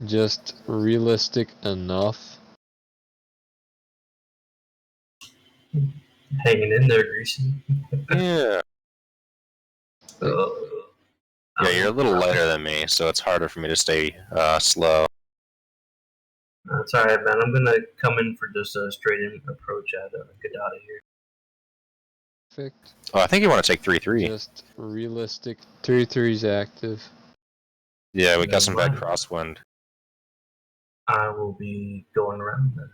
just realistic enough. Hanging in there, Greasy. Yeah. Yeah, you're a little lighter than me, so it's harder for me to stay slow. That's alright, man. I'm gonna come in for just a straight-in approach at get out of here. Perfect. Oh, I think you want to take 3-3. Just realistic. 3-3's active. Yeah, we got some bad crosswind. I will be going around then.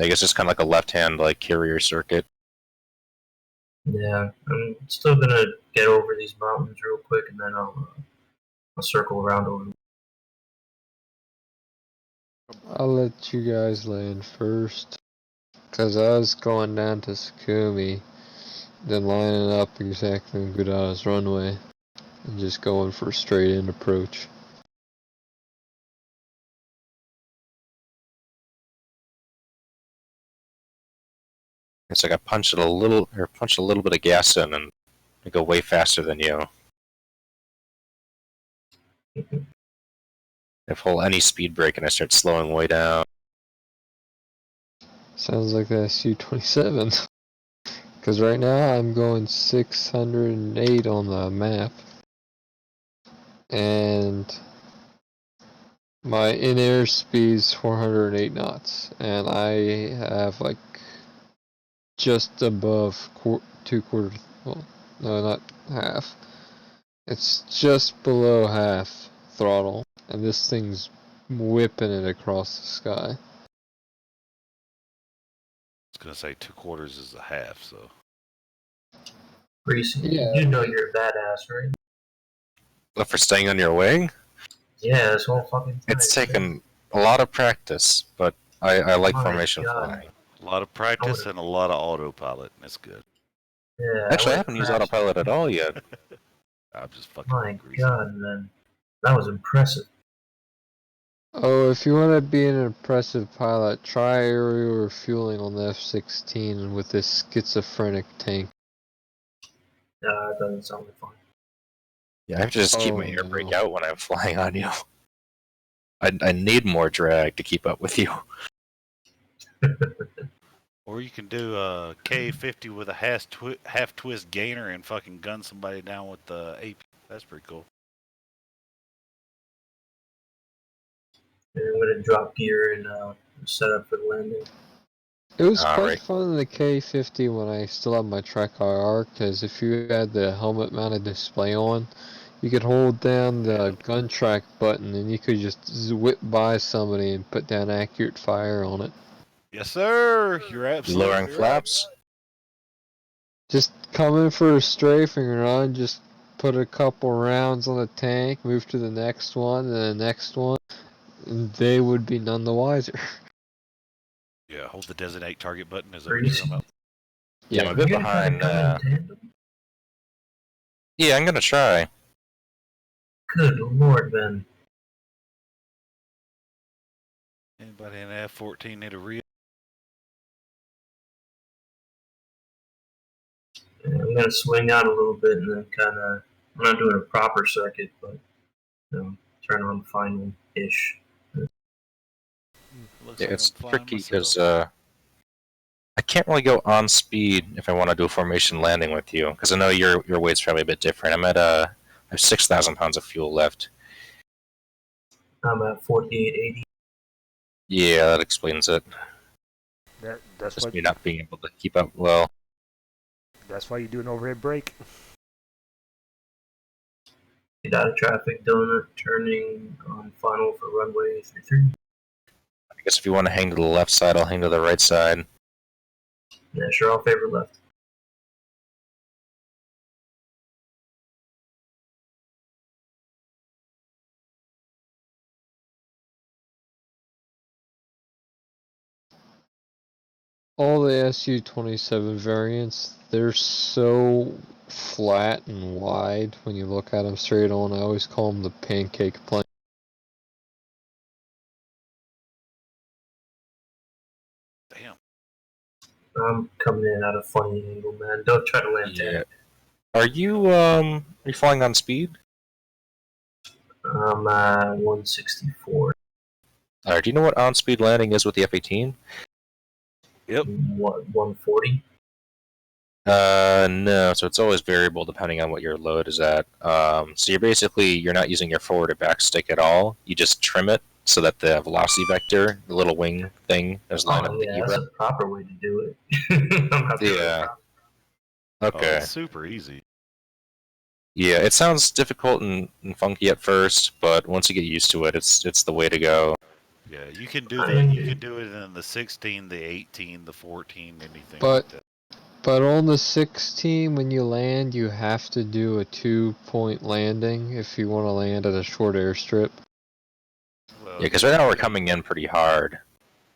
I guess it's kind of like a left-hand like carrier circuit. Yeah, I'm still gonna get over these mountains real quick, and then I'll circle around over. I'll let you guys land first. Because I was going down to Sakumi, then lining up exactly on Gudada's runway, and just going for a straight-in approach. It's like I punch a little bit of gas in, and I go way faster than you. I pull any speed brake and I start slowing way down. Sounds like that Su-27. Because right now I'm going 608 on the map. And my in-air speed's 408 knots. And I have like just above 2/4, well, no, not half. It's just below half throttle. And this thing's whipping it across the sky. I was gonna say 2/4 is a half, so. Greasy, Yeah. you know you're a badass, right? But for staying on your wing, Yeah, this whole fucking time. it's taken a lot of practice, but I like My formation God. flying. A lot of practice and a lot of autopilot. That's good. Yeah. Actually, I haven't used autopilot at all yet. I'm just fucking My Greasy. God, man, that was impressive. Oh, if you want to be an impressive pilot, try aerial refueling on the F-16 with this schizophrenic tank. That doesn't sound like fun. Yeah, I have to just keep my air brake out when I'm flying on you. I need more drag to keep up with you. Or you can do a K50 with a half twist gainer and fucking gun somebody down with the AP. That's pretty cool. And I'm gonna drop gear and set up for the landing. It was quite Right. fun in the K50 when I still had my Tri-IR, because if you had the helmet-mounted display on, you could hold down the gun track button and you could just whip by somebody and put down accurate fire on it. Yes, sir. You're absolutely Lowering right. flaps. Just come in for a strafing run, just put a couple rounds on the tank, move to the next one, and the next one, and they would be none the wiser. Yeah, hold the designate target button as a Greasy. Yeah, I'm a bit You're gonna try to behind. come in tandem? Yeah, I'm gonna try. Good lord, man. Anybody in F-14 need a reel? Yeah, I'm gonna swing out a little bit and then kind of. I'm not doing a proper circuit, but turn on final-ish. Yeah, it's tricky because I can't really go on speed if I want to do a formation landing with you, because I know your weight's probably a bit different. I'm at I have 6,000 pounds of fuel left. I'm at 4880. Yeah, that explains it. That's Just why me not being able to keep up well. That's why you do an overhead brake. Get out of traffic, donut, turning on final for runway 33. I guess if you want to hang to the left side, I'll hang to the right side. Yeah, sure, I'll favor left. All the Su-27 variants, they're so flat and wide when you look at them straight on. I always call them the pancake plane. Damn. I'm coming in at a funny angle, man. Don't try to land Yeah. Are you flying on speed? I'm at 164. Alright, do you know what on-speed landing is with the F-18? What, 140? No, so it's always variable depending on what your load is at. So you're not using your forward or back stick at all. You just trim it so that the velocity vector, the little wing thing, is lined up Oh, with yeah, the that's ERA. a proper way to do it. I'm not doing it Yeah. proper. Oh, Okay. it's super easy. Yeah, it sounds difficult and funky at first, but once you get used to it, it's the way to go. Yeah, you can do I the mean, you can do it in the 16, the 18, the 14, anything But- like that. But on the 16, when you land, you have to do a 2-point landing if you want to land at a short airstrip. Well, Yeah, because right now we're coming in pretty hard.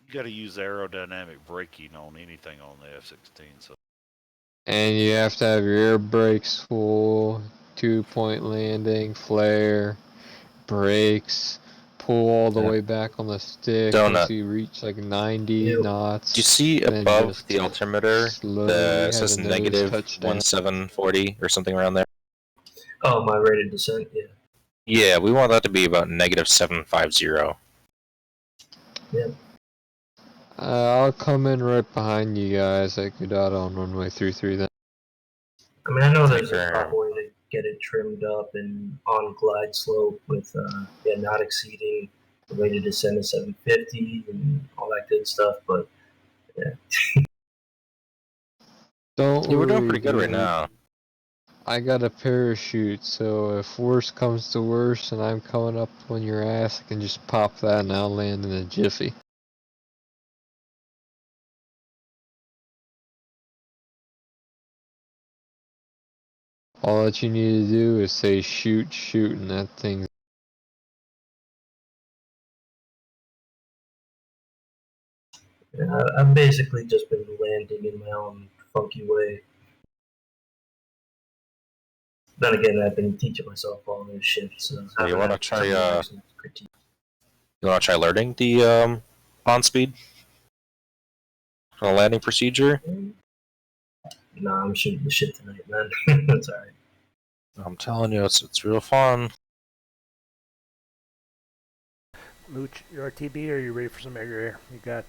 You got to use aerodynamic braking on anything on the F-16. So And you have to have your air brakes full, 2-point landing, flare, brakes, pull all the Yeah. way back on the stick Donut. once you reach like 90 Ew. knots. Do you see and then above just the altimeter slowly that have says a nose negative touchdown. 1740 or something around there? Oh, my rate of descent, yeah. Yeah, we want that to be about negative 750. I'll come in right behind you guys at Gudada on runway 33 then. I mean, I know there's a Fair. proper way to get it trimmed up and on glide slope with, not exceeding the rate of descent of 750 and all that good stuff, but Don't Yeah, we're doing worry, pretty good right dude. now. I got a parachute, so if worse comes to worse and I'm coming up on your ass, I can just pop that and I'll land in a jiffy. All that you need to do is say shoot, shoot, and that thing's... I've basically just been landing in my own funky way. Then again, I've been teaching myself all this shit, so So you wanna try, you critique. want to try learning the on-speed landing procedure? Nah, I'm shooting the shit tonight, man. That's alright. I'm telling you, it's real fun. Mooch, your RTB, are you ready for some air? You got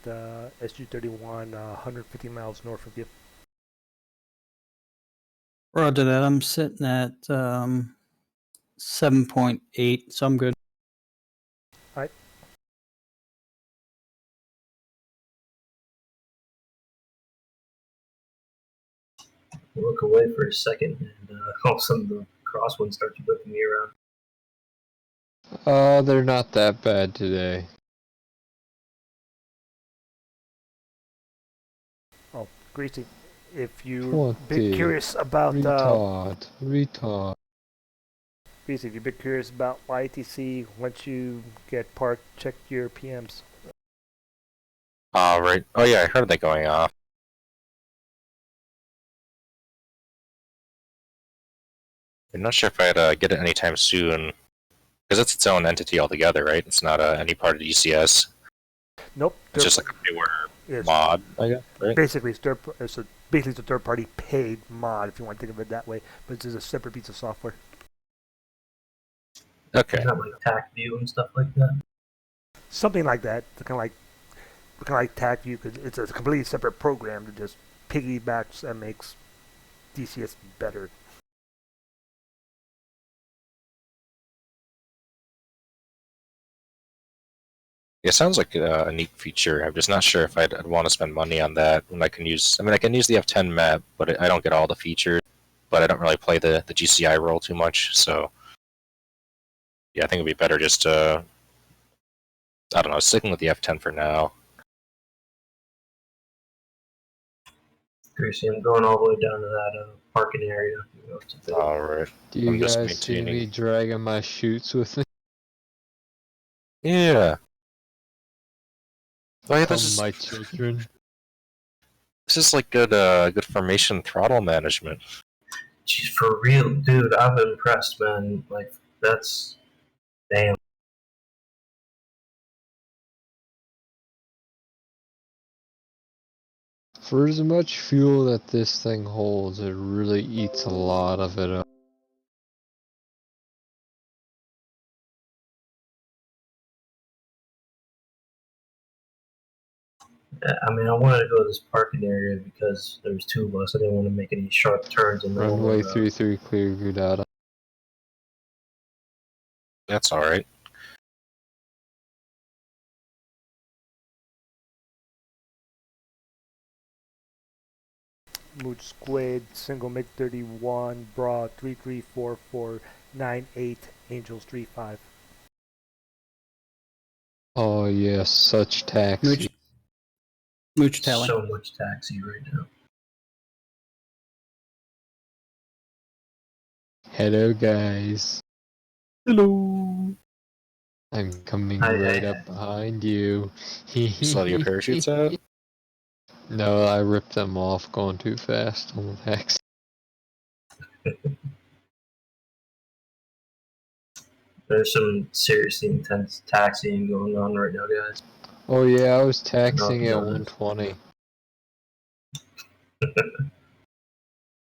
SU-31, 150 miles north of you. Roger that. I'm sitting at 7.8, so I'm good. You look away for a second, and all of a sudden the crosswind starts whipping me around. They're not that bad today. Oh, Greasy, if you've What been the curious about Retard. Greasy, if you've been curious about YTC, once you get parked, check your PMs. Right. Oh yeah, I heard that going off. I'm not sure if I'd get it anytime soon, because it's its own entity altogether, right? It's not any part of the ECS. Nope. It's just like a newer it's mod, I guess, right? basically it's a third party paid mod, if you want to think of it that way, but it's just a separate piece of software. Okay. Not like TAC view and stuff like that. Something like that, kind of like TACView, because it's a completely separate program that just piggybacks and makes DCS better. It sounds like a neat feature. I'm just not sure if I'd want to spend money on that when I can use. I mean, I can use the F10 map, but I don't get all the features. But I don't really play the GCI role too much, so yeah, I think it'd be better just I don't know, sticking with the F10 for now. Gracie, I'm going all the way down to that parking area. You know, it's a bit- All right. Do you I'm just guys see me maintaining. dragging my chutes with me? Yeah. Oh, yeah, Come, this my children. is like good good formation throttle management. Jeez, for real, dude, I'm impressed, man. Like, that's... Damn. For as much fuel that this thing holds, it really eats a lot of it up. I mean, I wanted to go to this parking area because there's two of us. I didn't want to make any sharp turns in the Runway middle of the 33 clear your data. That's all right. Mooch Squid, single MiG 31, Bra 334498, Angels 35. Oh yes, such taxi. Mooch. Mooch tally. so much taxi right now. Hello guys. Hello. I'm coming Hi, right hi, up behind you. Still have your parachutes out? No, I ripped them off going too fast on the taxi. There's some seriously intense taxiing going on right now, guys. Oh yeah, I was I don't know if taxing you at noticed. 120.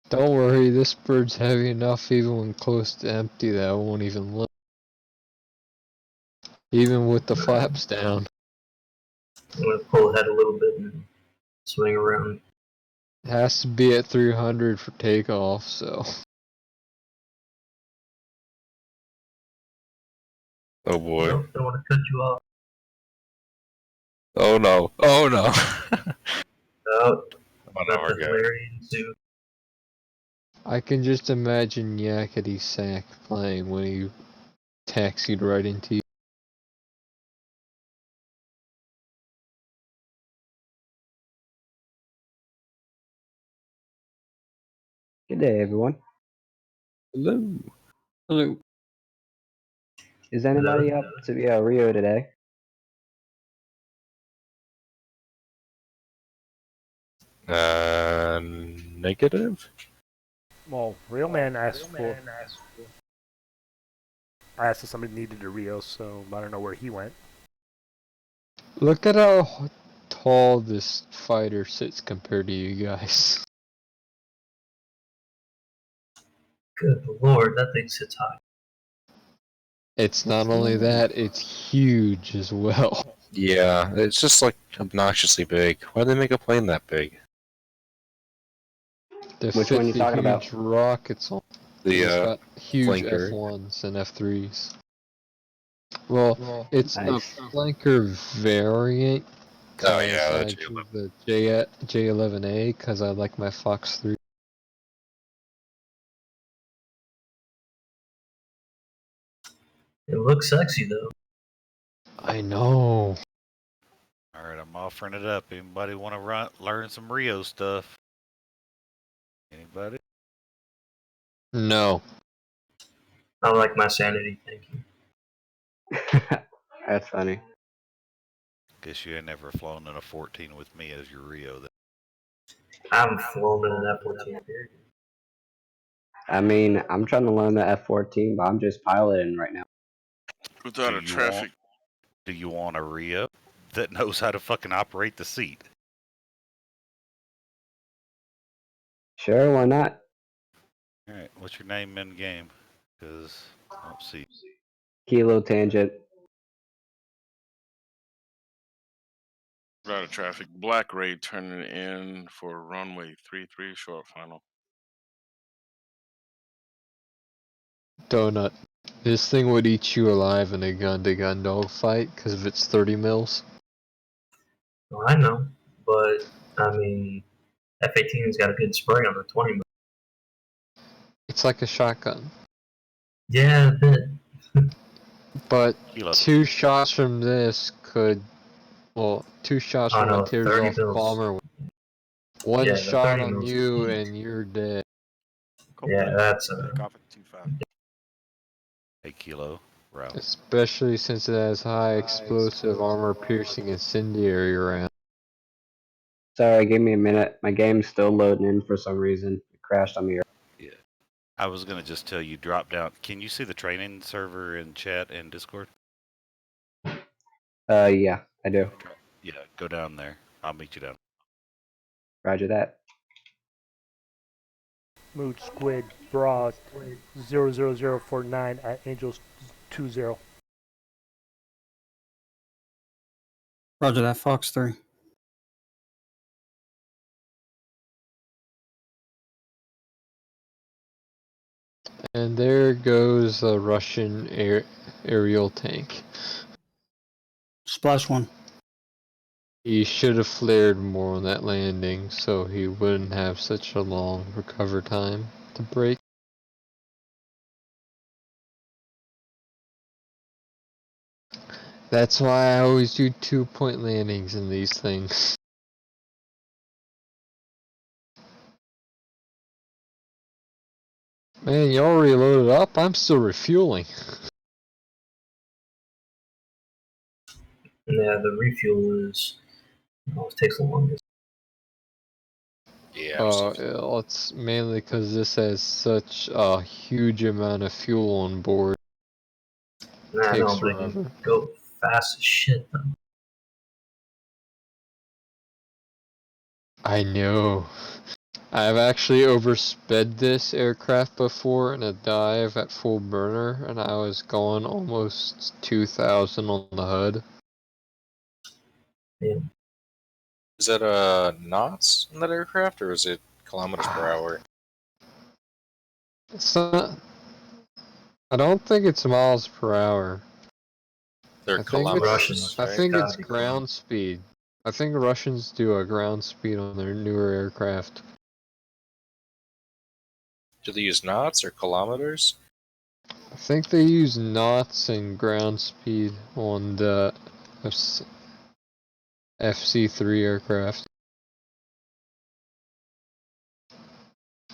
Don't worry, this bird's heavy enough even when close to empty that I won't even look. Even with the flaps down. I'm gonna pull ahead a little bit and swing around. It has to be at 300 for takeoff, so. Oh boy. Nope, don't want to cut you off. Oh no. Oh no. Oh, Oh, let no, the we're good. hilarity ensue. I can just imagine Yakety Sack playing when he taxied right into you. Good day, everyone. Hello. Hello. Is anybody Hello. up to be at Rio today? Negative? Well, Real Man asked for. I asked if somebody needed a Rio, so I don't know where he went. Look at how tall this fighter sits compared to you guys. Good lord, that thing sits high. It's not only that, it's huge as well. Yeah, it's just like obnoxiously big. Why did they make a plane that big? To Which fit one you the talking huge about? rockets on. The It's got huge flanker. F1s and F3s. Well, it's Nice. a flanker variant. Oh yeah, I the drew the J11A because I like my Fox 3. It looks sexy though. I know. All right, I'm offering it up. Anybody want to learn some Rio stuff? Anybody? No. I like my sanity, thank you. That's funny. Guess you ain't never flown in a 14 with me as your Rio. Then. I haven't flown in an F-14 period. I mean, I'm trying to learn the F-14, but I'm just piloting right now. Without a traffic. Do you want a Rio that knows how to fucking operate the seat? Sure, why not? All right, what's your name in game? Because I don't see. Kilo Tangent. Without a traffic. Black Ray turning in for runway 33 short final. Donut. This thing would eat you alive in a gun-to-gun dogfight because of its 30 mils. Well, I know, but I mean, F-18's got a good spray on the 20 mil. It's like a shotgun. Yeah, a bit. But Kilo. 2 shots from this could... Well, 2 shots Oh from a no, tears 30 off mils. bomber. One Yeah, the shot 30 on mils is you huge. and you're dead. Yeah, that's Hey, Kilo. Route. Especially since it has high explosive armor piercing incendiary round. Sorry, give me a minute. My game's still loading in for some reason. It crashed on me. Yeah. I was going to just tell you, drop down. Can you see the training server in chat and Discord? Yeah, I do. Yeah, go down there. I'll meet you down. Roger that. Mooch Squid, Bra 00049 at Angels 20. Roger that, Fox 3. And there goes a Russian aerial tank. Splash one. He should have flared more on that landing so he wouldn't have such a long recover time to break. That's why I always do 2-point landings in these things. Man, you already loaded up? I'm still refueling. Yeah, the refuel is always takes the longest. Yeah. I'm still- It's mainly because this has such a huge amount of fuel on board. Nah, Takes no, but it forever. can go fast as shit though. I know. I've actually oversped this aircraft before in a dive at full burner, and I was going almost 2,000 on the HUD. Is that knots in that aircraft, or is it kilometers per hour? It's not, I don't think it's miles per hour. They're I think kilometers. Russians, I Right? think Gotta it's be ground speed. I think Russians do a ground speed on their newer aircraft. Do they use knots or kilometers? I think they use knots and ground speed on the FC3 aircraft.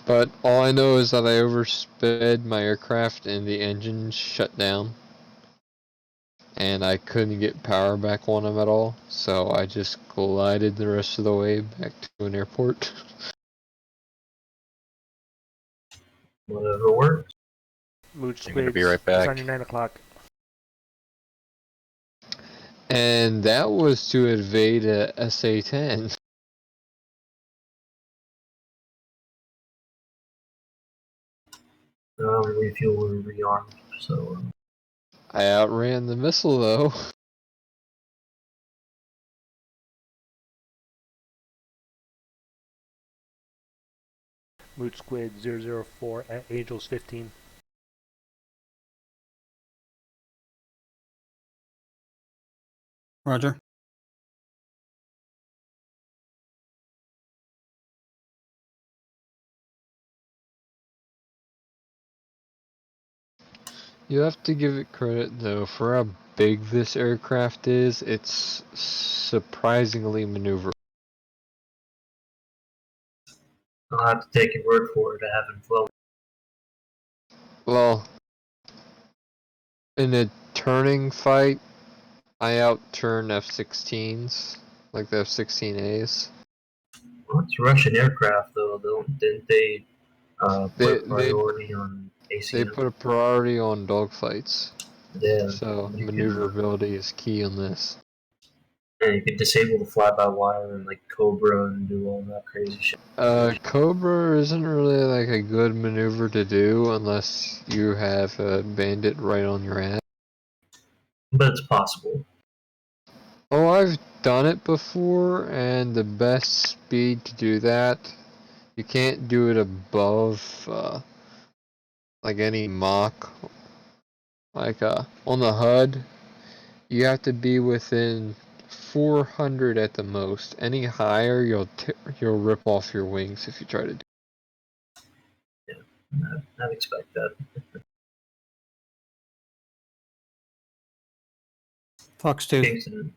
But all I know is that I oversped my aircraft and the engine shut down. And I couldn't get power back on them at all, so I just glided the rest of the way back to an airport. Whatever works. Mooch I'm gonna Squids, be right it's back. on your 9 o'clock. And that was to evade a SA-10. Refuel and rearmed, so I outran the missile though. Mooch Squid 004 at Angels 15. Roger. You have to give it credit though, for how big this aircraft is, it's surprisingly maneuverable. I'll have to take your word for it. I haven't flown. Well, in a turning fight, I outturn F-16s, like the F-16As. Well, it's Russian aircraft though. Didn't they They- put priority on ACM? They put a priority on dogfights, Yeah, so you can, maneuverability is key on this. and you could disable the fly-by-wire and like Cobra and do all that crazy shit. Cobra isn't really like a good maneuver to do unless you have a bandit right on your ass. But it's possible. Oh, I've done it before, and the best speed to do that, you can't do it above, like any Mach. Like, on the HUD, you have to be within 400 at the most. Any higher, you'll rip off your wings if you try to do. I'd expect that. Fox 2. Kingston,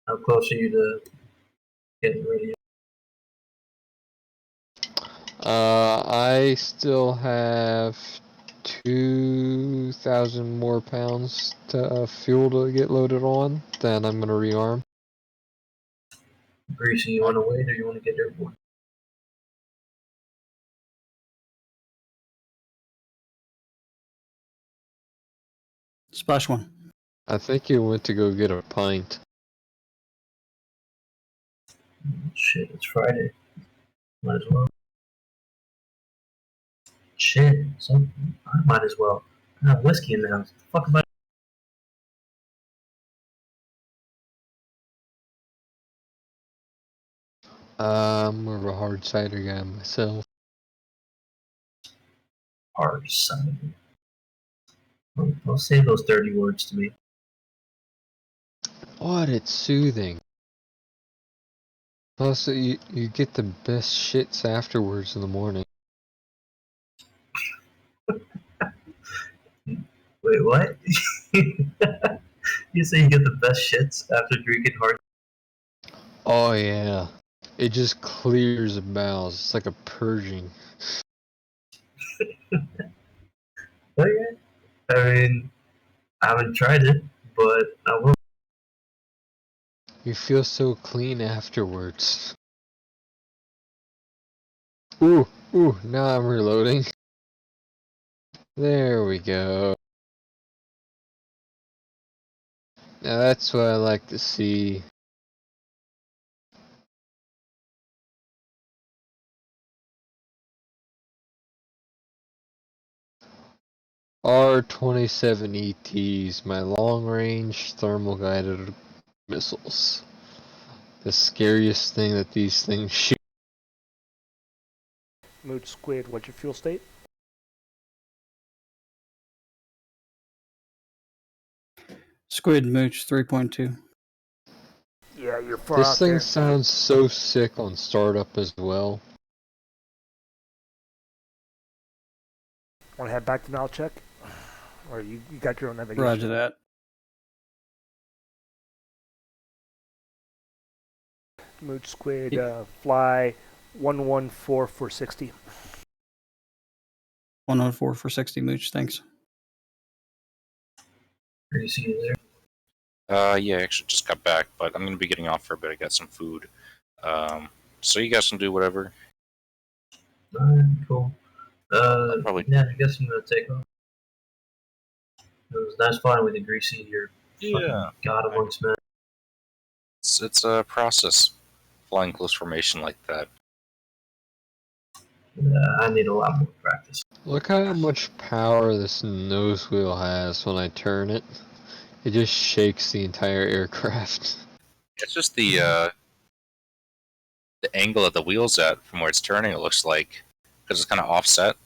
how close are you to getting ready? I still have 2,000 more pounds to fuel to get loaded on. Then I'm gonna rearm. Greasy, you want to wait or you want to get airborne? Splash one. I think you went to go get a pint. Shit, it's Friday. Might as well. Shit, so I might as well. I have whiskey in the house. The fuck am I? I'm more of a hard cider guy myself. Hard cider. I'll say those dirty words to me. What? It's soothing. Plus, you get the best shits afterwards in the morning. Wait, what? You say you get the best shits after drinking hard? Oh yeah. It just clears the bowels. It's like a purging. Okay. I mean, I haven't tried it, but I will. You feel so clean afterwards. Ooh, now I'm reloading. There we go. Now that's what I like to see. R-27 ETs, my long-range thermal-guided missiles. The scariest thing that these things shoot. Mood Squid, what's your fuel state? Squid Mooch 3.2. Yeah, you're far This out thing there. sounds so sick on startup as well. Want to head back to Nalchek? Or you got your own navigation? Roger that. Mood Squid, Yeah. fly 114 for 60. 104 for 60 Mooch, thanks. Are you see you there? Yeah, I actually just got back, but I'm gonna be getting off for a bit. I got some food. So you guys can do whatever. Alright, cool. Probably. Yeah, I guess I'm gonna take off. It was nice flying with you, Greasy. You're Yeah. fucking god amongst men. It's a process. Flying close formation like that. I need a lot more practice. Look how much power this nose wheel has when I turn it. It just shakes the entire aircraft. It's just the angle that the wheel's at from where it's turning. It looks like because it's kind of offset.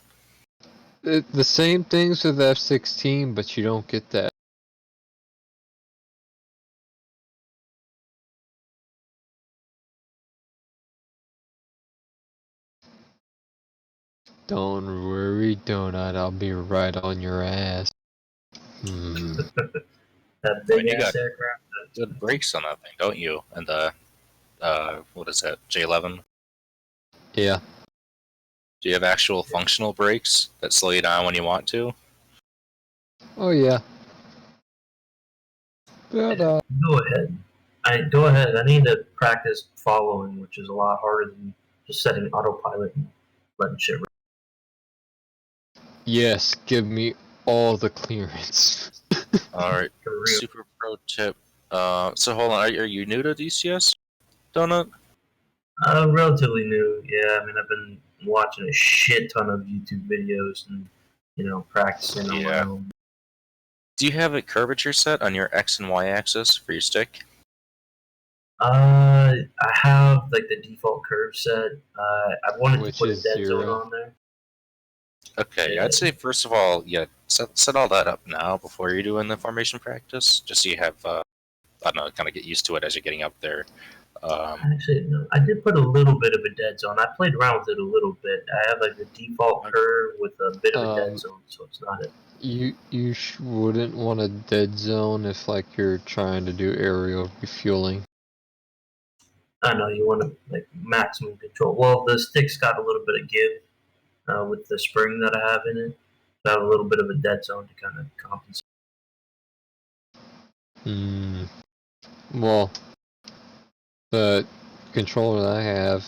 The same things with F-16, but you don't get that. Don't worry, Donut. I'll be right on your ass. That I mean, big you ass got aircraft. good brakes on that thing, don't you? And the what is that? J11. Yeah. Do you have actual functional brakes that slow you down when you want to? Oh yeah. But Go ahead. Go ahead. I need to practice following, which is a lot harder than just setting autopilot and letting shit. yes, give me all the clearance. All right. For real. Super pro tip. So hold on. Are you new to DCS, Donut? Relatively new. Yeah, I mean, I've been watching a shit ton of YouTube videos and practicing on my Yeah. own. Do you have a curvature set on your X and Y axis for your stick? I have like the default curve set. I wanted Which to put a is dead 0. zone on there. Okay, Yeah. I'd say first of all, set all that up now before you're doing the formation practice, just so you have, I don't know, kind of get used to it as you're getting up there. Actually, no, I did put a little bit of a dead zone. I played around with it a little bit. I have like the default curve with a bit of a dead zone, so it's not it. You wouldn't want a dead zone if like you're trying to do aerial refueling. I know you want to like maximum control. Well, the stick's got a little bit of give with the spring that I have in it. So I have a little bit of a dead zone to kind of compensate. Well, the controller that I have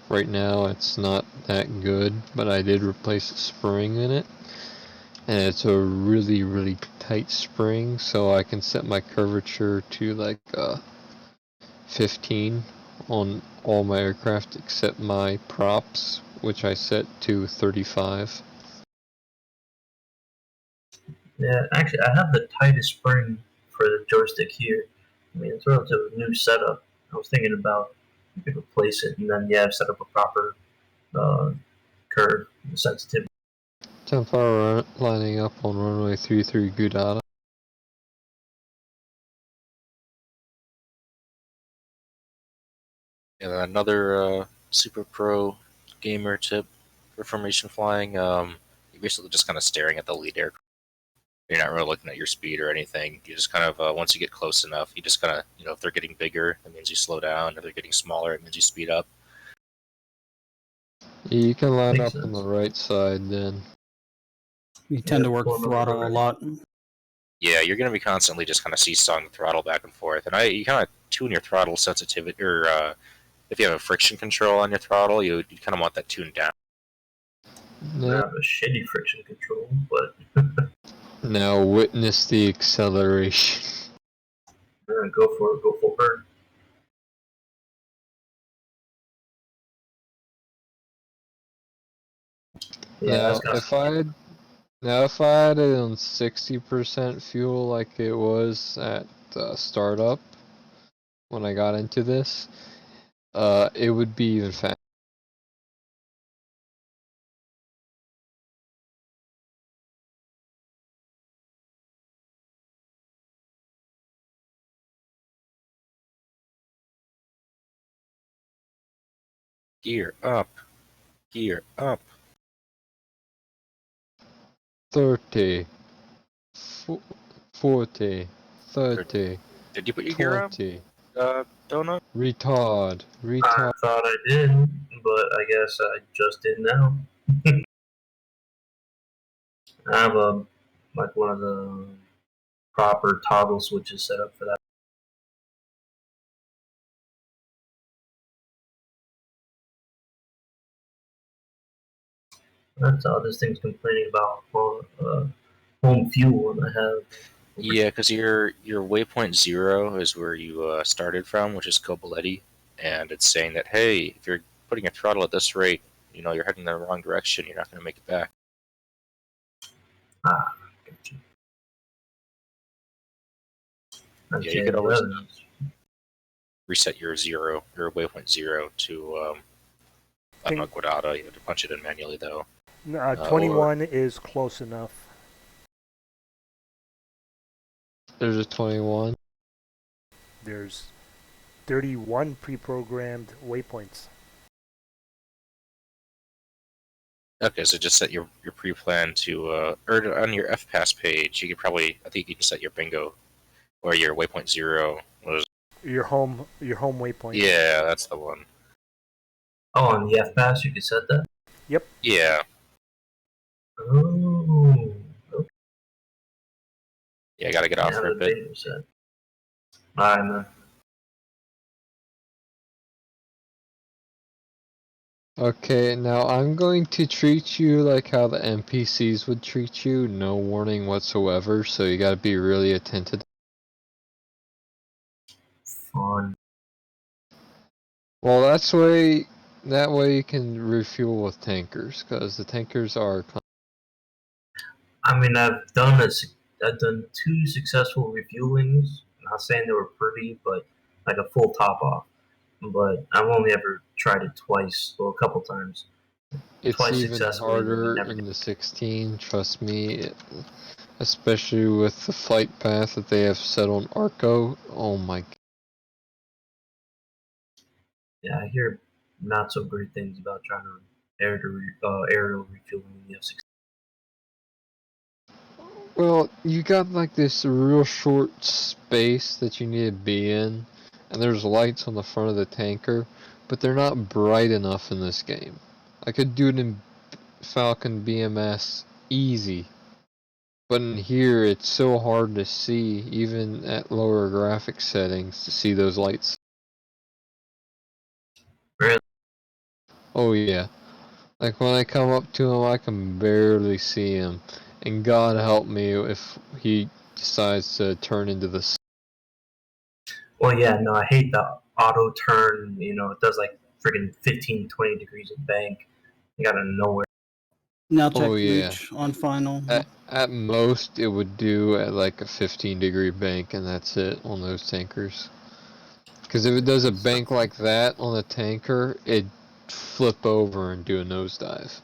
right now, it's not that good, but I did replace a spring in it. And it's a really, really tight spring, so I can set my curvature to like 15 on all my aircraft except my props, which I set to 35. Yeah, actually, I have the tightest spring for the joystick here. I mean, it's a relatively new setup. I was thinking about you could replace it and then set up a proper curve sensitivity. Templar lining up on runway 33 Gudata. And another super pro gamer tip for formation flying. You're basically just kind of staring at the lead aircraft. You're not really looking at your speed or anything. You just kind of once you get close enough, you just kind of if they're getting bigger, that means you slow down. If they're getting smaller, it means you speed up. You can line Makes up on the sense. right side then. You tend to work form of throttle a right. lot. Yeah, you're going to be constantly just kind of seesawing the throttle back and forth, and you kind of tune your throttle sensitivity, or if you have a friction control on your throttle, you kind of want that tuned down. I Now, have a shitty friction control, but now witness the acceleration. go for it. Go full burn. Yeah, Now, that's got if I had it on 60% fuel like it was at startup when I got into this, it would be even faster. Gear up. Gear up. 30, 40, 30, Did you put your gear up, 20. Donut? Retard. I thought I did, but I guess I just did now. I have one of the proper toggle switches set up for that. That's all this thing's complaining about home fuel, and I have. Yeah, because your waypoint 0 is where you started from, which is Kobuleti, and it's saying that, hey, if you're putting your throttle at this rate, you're heading in the wrong direction, you're not going to make it back. Ah, gotcha. Yeah, you could always reset your waypoint 0 to, I don't know, Guadata. You have to punch it in manually, though. 21 is close enough. There's a 21. There's 31 pre-programmed waypoints. Okay, so just set your pre-plan to, or on your FPass page, I think you can set your bingo, or your waypoint 0 was. Your home waypoint. Yeah, that's the one. Oh, on the FPass you can set that? Yep. Yeah. Oh, okay. Yeah, I gotta get off for a bit. Alright, man. Okay, now I'm going to treat you like how the NPCs would treat you, no warning whatsoever, so you gotta be really attentive. Fun. Well, that way you can refuel with tankers, because the tankers are... I mean, I've done 2 successful refuelings. I'm not saying they were pretty, but like a full top off. But I've only ever tried it twice, well, a couple times. It's Twice even successfully, harder never in the 16, trust me. Especially with the flight path that they have set on Arco. Oh my... Yeah, I hear not so great things about trying to aerial refueling in the F-16. Well, you got like this real short space that you need to be in, and there's lights on the front of the tanker, but they're not bright enough in this game. I could do it in Falcon BMS easy, but in here it's so hard to see, even at lower graphic settings, to see those lights. Really? Oh yeah. Like when I come up to him, I can barely see him. And God help me if he decides to turn into the... Well, yeah, no, I hate the auto turn. It does like freaking 15, 20 degrees of bank. You got out of nowhere. Now check Oh yeah. Mooch on final. At most, it would do at like a 15-degree bank, and that's it on those tankers. Because if it does a bank like that on a tanker, it'd flip over and do a nosedive.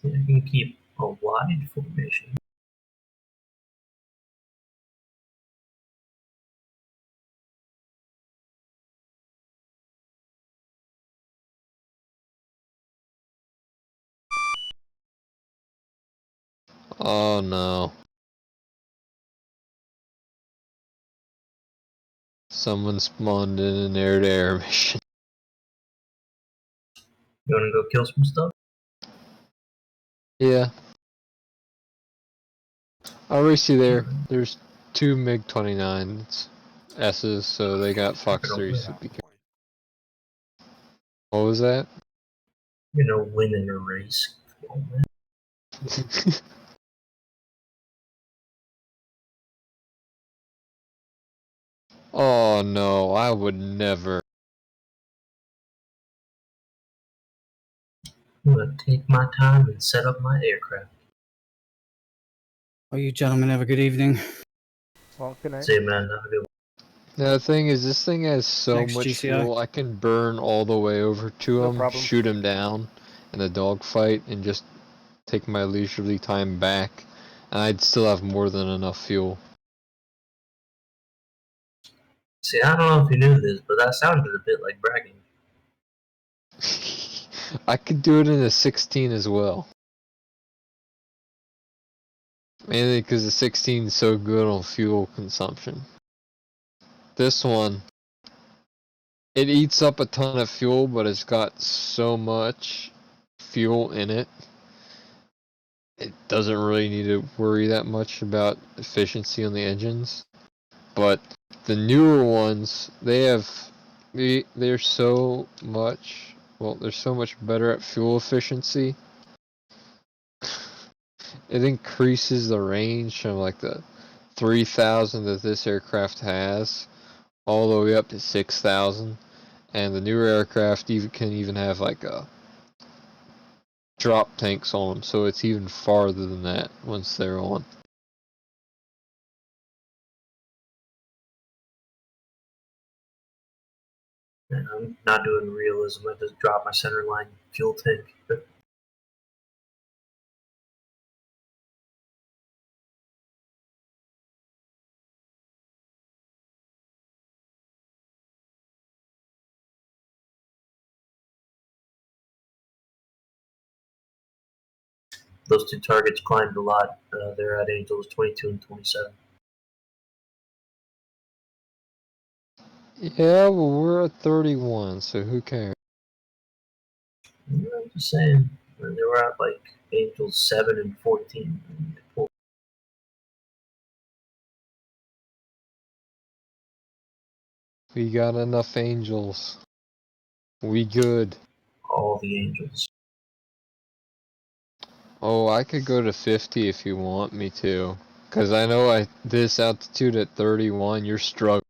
You can keep a wide formation. Oh no. Someone spawned in an air-to-air mission. You wanna go kill some stuff? Yeah. I already see there. There's 2 MiG-29s S's, so they got Fox 3, so be careful. What was that? You know, win in a race. Come on, man. Oh no, I would never. I'm gonna take my time and set up my aircraft. Oh, you gentlemen have a good evening. Well, good night. Say, man, have a good one. Now, the thing is, this thing has so Thanks, much GCI. fuel, I can burn all the way over to No him, problem. shoot him down in a dogfight, and just take my leisurely time back, and I'd still have more than enough fuel. See, I don't know if you knew this, but that sounded a bit like bragging. I could do it in a 16 as well. Mainly because the 16 is so good on fuel consumption. This one, it eats up a ton of fuel, but it's got so much fuel in it. It doesn't really need to worry that much about efficiency on the engines. But the newer ones, they're so much, well, they're so much better at fuel efficiency. It increases the range from like the 3,000 that this aircraft has all the way up to 6,000, and the newer aircraft can even have like a drop tanks on them, so it's even farther than that once they're on. And I'm not doing realism. I just drop my center line fuel tank. Those two targets climbed a lot. They're at Angels 22 and 27. Yeah, well, we're at 31, so who cares? I'm just saying. They were at like Angels 7 and 14. And they pulled We got enough angels. We good. all the Angels. Oh, I could go to 50 if you want me to. Cause I know this altitude at 31, you're struggling.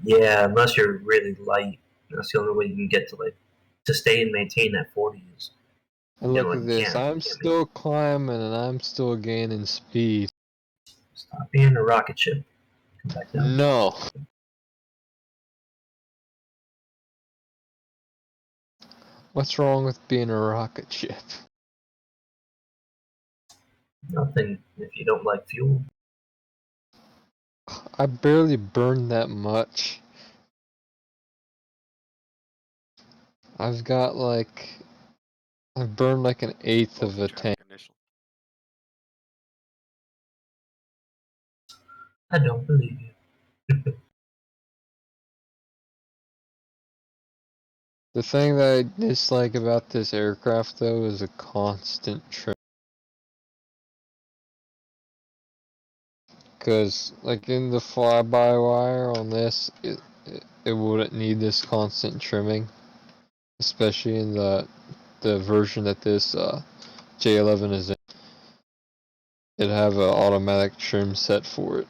Yeah, unless you're really light. That's the only way you can get to stay and maintain that 40s. And look at You this, can't. I'm You can't still climbing and I'm still gaining speed. stop being a rocket ship. Come back down. No. What's wrong with being a rocket ship? Nothing if you don't like fuel. I barely burned that much. I've got like... I've burned like an eighth of a tank. I don't believe you. The thing that I dislike about this aircraft though is a constant trim. Cause like in the fly-by-wire on this, it wouldn't need this constant trimming. Especially in the version that this J11 is in. It'd have an automatic trim set for it.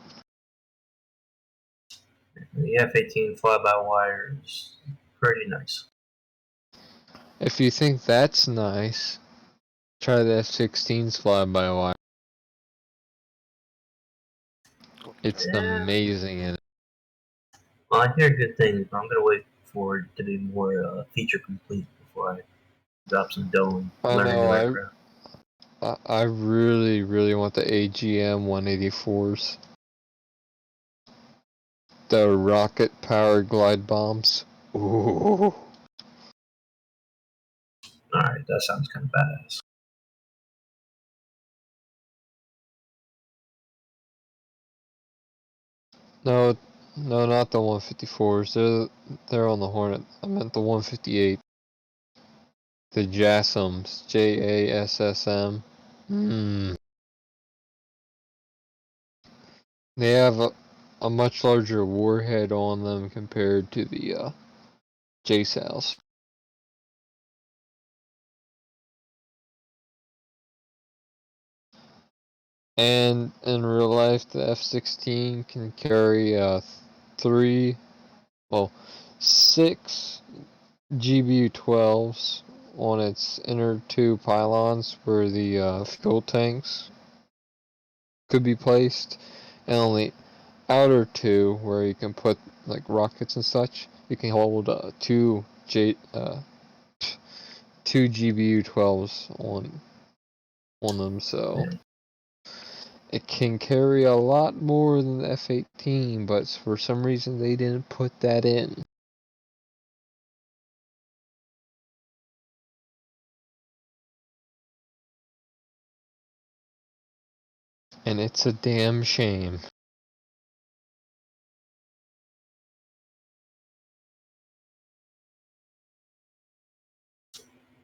The F-18 fly-by-wire is pretty nice. If you think that's nice, try the F-16's fly-by-wire. It's Yeah. amazing in it. Well, I hear good things, but I'm gonna wait for it to be more feature complete before I drop some dough and I learn a new know, aircraft. I really, really want the AGM 184s. The rocket powered glide bombs. Ooh. Alright, that sounds kind of badass. No, no, not the 154s. They're on the Hornet. I meant the 158. The JASSMs. JASSM. They have a much larger warhead on them compared to the JSALs. And in real life, the F-16 can carry 6 GBU-12s on its inner 2 pylons where the fuel tanks could be placed, and on the outer 2 where you can put like rockets and such, you can hold 2 GBU-12s on them, so it can carry a lot more than the F-18, but for some reason they didn't put that in. And it's a damn shame.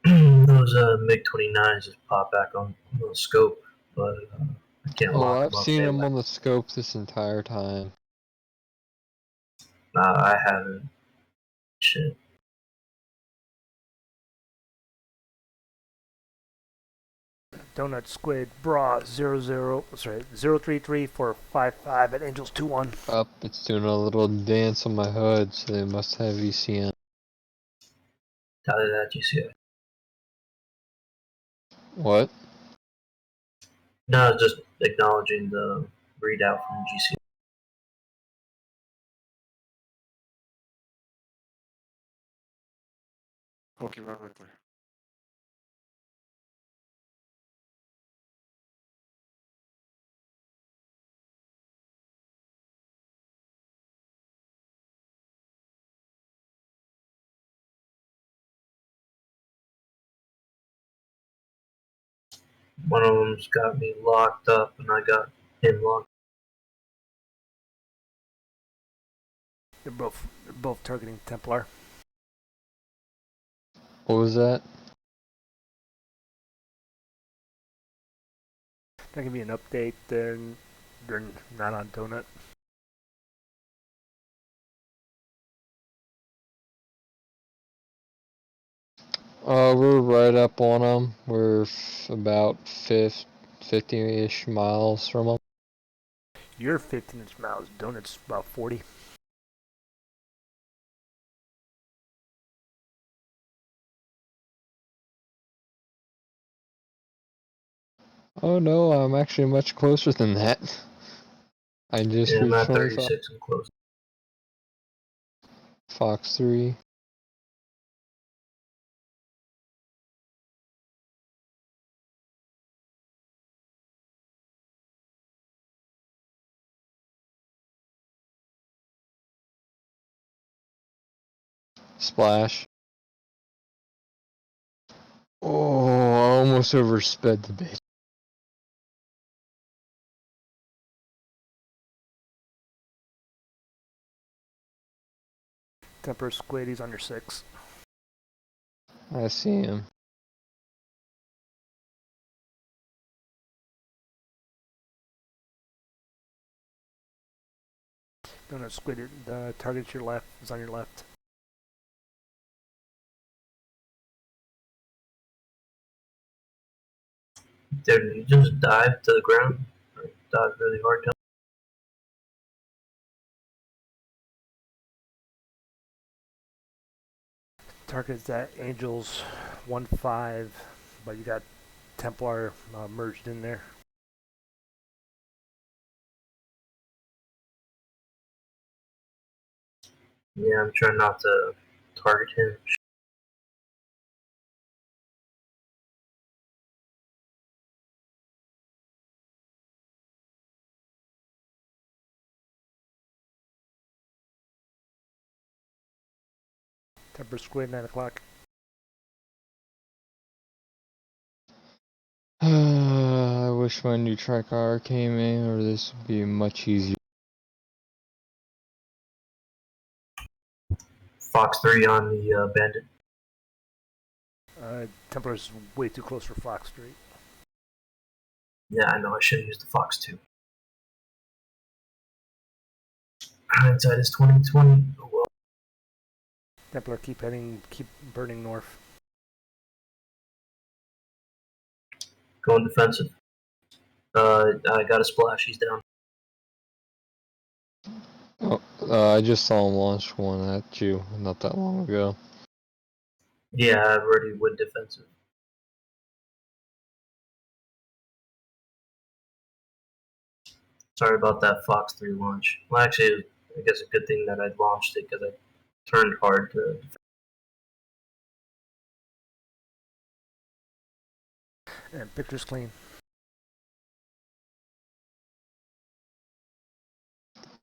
Those MiG-29s just pop back on the scope, but I can't Oh, lock I've them up. seen them on the scope this entire time. Nah, I haven't. Shit. Donut Squid Bra 033455 at Angels 21. Up, it's doing a little dance on my HUD, so they must have ECN. Tally that, GCI. What? No, just acknowledging the readout from GCI. Okay, right. One of them's got me locked up, and I got him locked. They're both targeting Templar. What was that? That can be an update. They're not on Donut. We're right up on them. We're about 50-ish miles from them. You're 15-inch miles. Donut's about 40. Oh no, I'm actually much closer than that. I just Yeah, I'm reached at 25. 36 and close. Fox 3. Splash. Oh, I almost oversped the bitch. Temper Squid, he's on your 6. I see him. Donut Squid, the target's your left, is on your left. Dude, you just dive to the ground? Or dive really hard down? Target's at Angels 1-5, but you got Templar merged in there. Yeah, I'm trying not to target him. Emperor Square 9 o'clock. I wish my new Tricar came in, or this would be much easier. Fox 3 on the Bandit. Templar's way too close for Fox Street. Yeah, I know. I should have used the Fox 2. Hindsight is 2020. Oh well. Templar keep burning north. Going defensive. I got a splash. He's down. Oh, I just saw him launch one at you not that long ago. Yeah, I've already went defensive. Sorry about that Fox 3 launch. Well, actually, I guess a good thing that I launched it because I turned hard to. And picture's clean.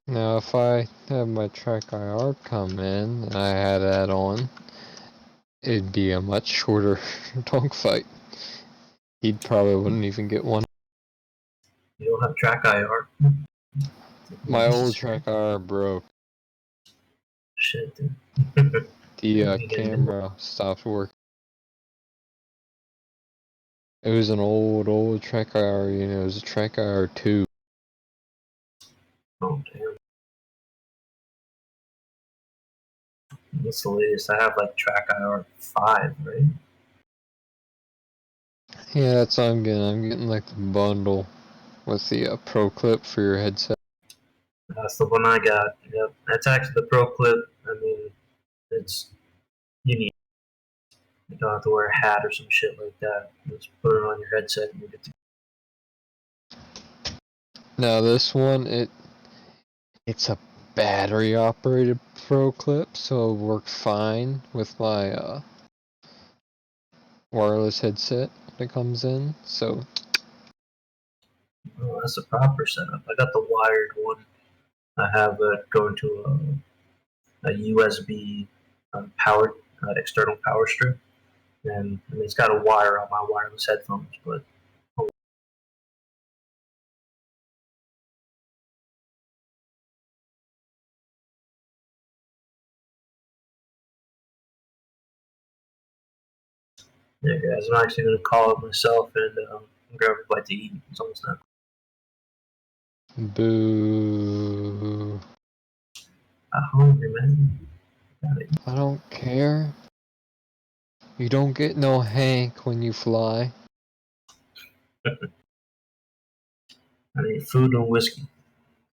Now, if I had my Track IR come in and I had that on, it'd be a much shorter dogfight. He probably wouldn't even get one. You don't have track IR. My old Track IR broke. Shit, dude. The camera stopped working. It was an old Track IR, you know, it was a Track IR 2. Oh, damn. What's the latest? I have like track IR 5, right? Yeah, that's what I'm getting. I'm getting like the bundle with the Pro Clip for your headset. That's the one I got. Yep. That's actually the Pro Clip. I mean, it's unique. You don't have to wear a hat or some shit like that. Just put it on your headset and you get to. Now this one, it's a battery operated Pro Clip, so it'll work fine with my wireless headset when it comes in. So Oh, that's a proper setup. I got the wired one. I have it going to a USB powered external power strip, and I mean, it's got a wire on my wireless headphones, but. Yeah, guys, I'm actually going to call it myself and grab a bite to eat. It's almost done. boo. I'm hungry, man. I don't care. You don't get no Hank when you fly. I need food and whiskey.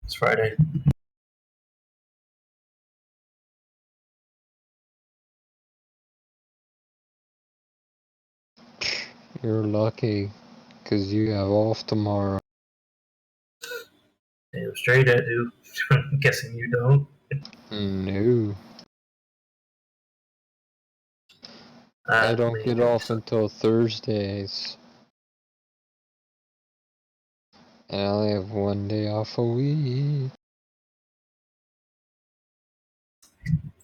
It's Friday. You're lucky, 'cause you have off tomorrow. Damn straight I do. I'm guessing you don't. No. I don't get off until Thursdays. And I only have one day off a week.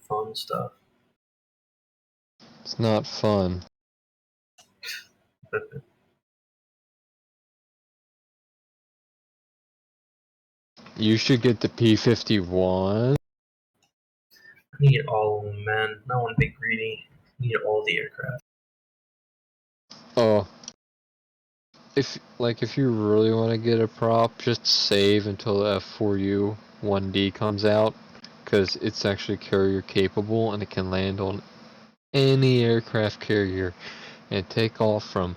Fun stuff. It's not fun. You should get the P-51. I need all of them, man. I don't want to be greedy. I need all the aircraft. Oh. If you really want to get a prop, just save until the F4U 1D comes out. Because it's actually carrier capable and it can land on any aircraft carrier and take off from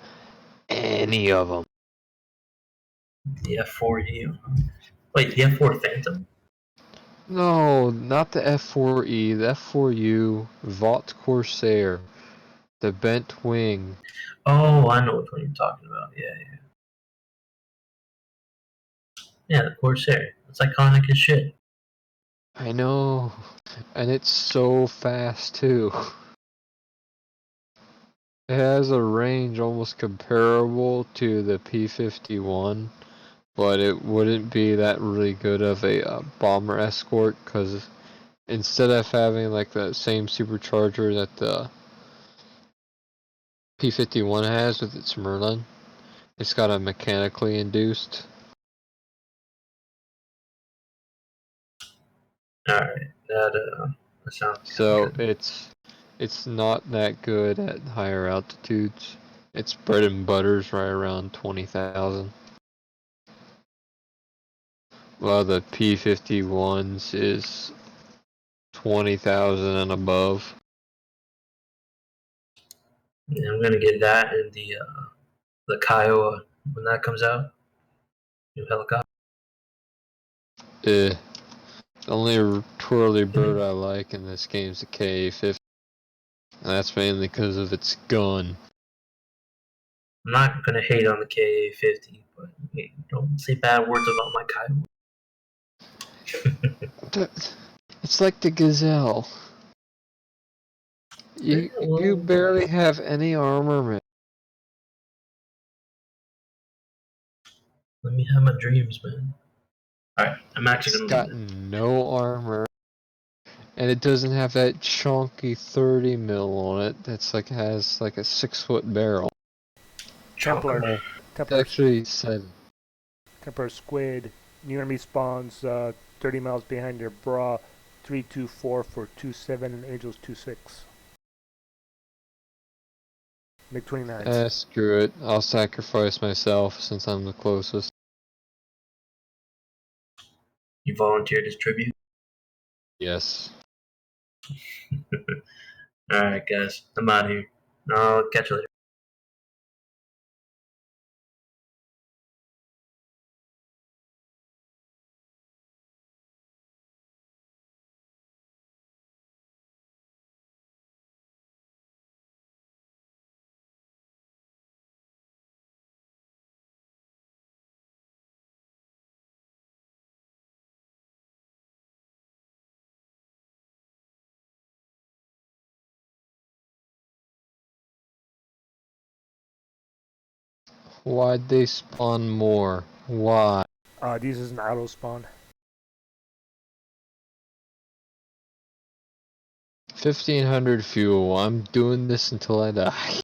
any of them. The F4U. Wait, the F4 Phantom? No, not the F4E, the F4U Vought Corsair, the bent wing. Oh, I know which one you're talking about. Yeah, yeah. Yeah, the Corsair. It's iconic as shit. I know, and it's so fast too. It has a range almost comparable to the P-51, but it wouldn't be that really good of a bomber escort because instead of having like the same supercharger that the P51 has with its Merlin, it's got a mechanically induced. Alright, that sounds So good. it's not that good at higher altitudes. Its bread and butter's right around 20,000. While the P51's is 20,000 and above. Yeah, I'm gonna get that in the Kiowa when that comes out. New helicopter. The only twirly bird I like in this game is the KA-50. And that's mainly because of its gun. I'm not gonna hate on the KA-50, but hey, don't say bad words about my Kiowa. It's like the Gazelle. You Yeah, well, barely have any armor, man. let me have my dreams, man. Alright, I'm actually It's gonna leave got it. no armor. And it doesn't have that chunky 30 mil on it that's like has like a 6-foot barrel. Templar. It Templar. actually said Templar Squid. New enemy spawns 30 miles behind your bra. 324 for 27 and Angels 26. MiG-29s. screw it. I'll sacrifice myself since I'm the closest. You volunteered as tribute. Yes. Alright, guys, I'm out of here. I'll catch you later. Why'd they spawn more? Why? These is an auto spawn. 1500 fuel. I'm doing this until I die.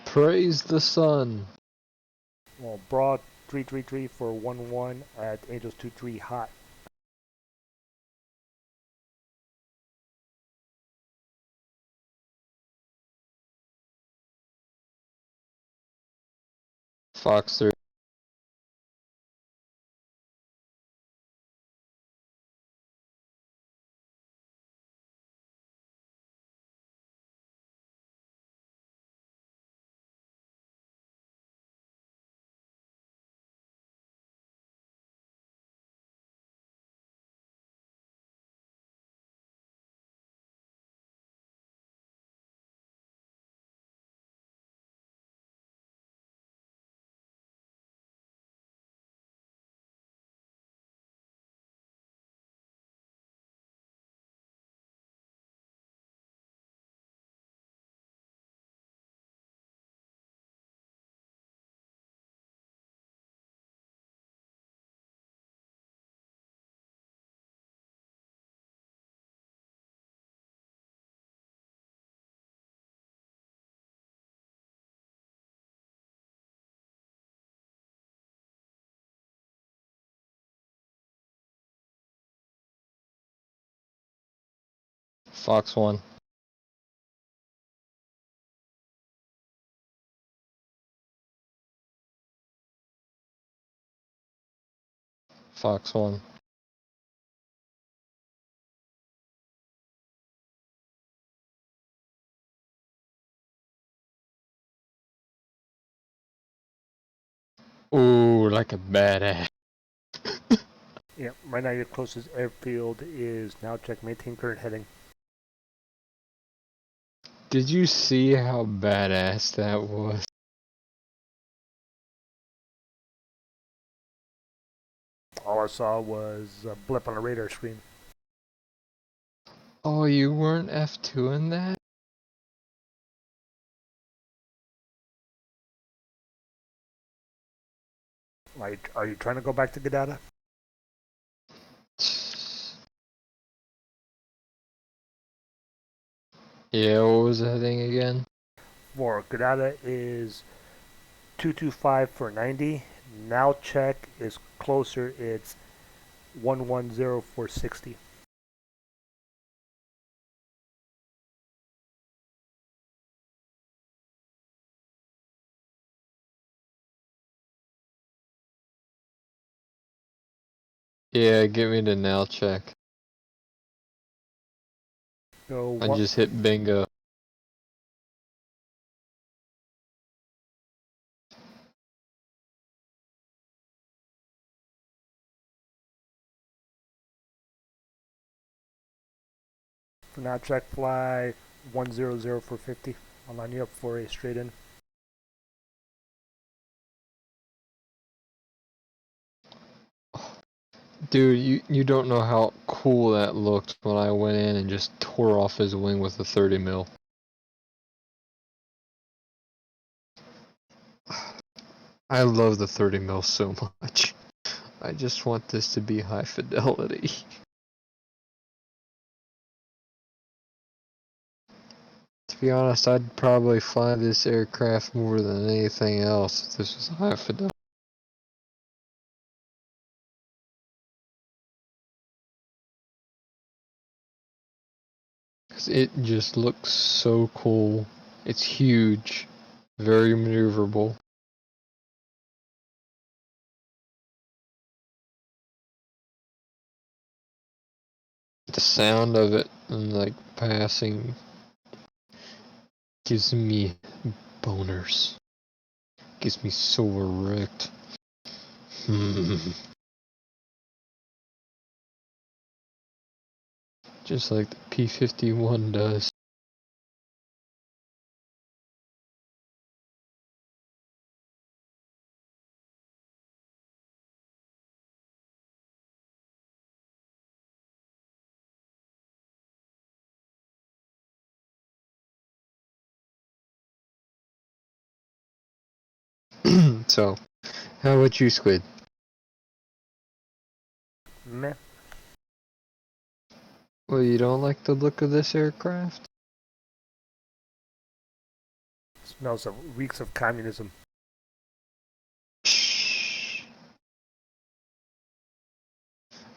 Praise the sun. Well, bra 333 for 1-1 at Angels 2-3 hot. Fox 3. Fox 1. Fox 1. Ooh, like a badass. Yeah, right now your closest airfield is now check maintain current heading. Did you see how badass that was? All I saw was a blip on the radar screen. Oh, you weren't F2 in that? Like, are you trying to go back to Gadata? Yeah, what was the thing again? For Gadata is 225 for 90. Now check is closer. It's 110 for 60. Yeah, get me to now check. So I what? just hit bingo. For now check fly 100 for 50. I'll line you up for a straight in. Dude, you don't know how cool that looked when I went in and just tore off his wing with a 30 mil. I love the 30 mil so much. I just want this to be high fidelity. To be honest, I'd probably fly this aircraft more than anything else if this was high fidelity. Cause it just looks so cool. It's huge, very maneuverable. The sound of it and like passing gives me boners. Gives me so erect. Just like the P-51 does. So, how about you, Squid? Meh. Well, you don't like the look of this aircraft? Smells of reeks of communism. Shh.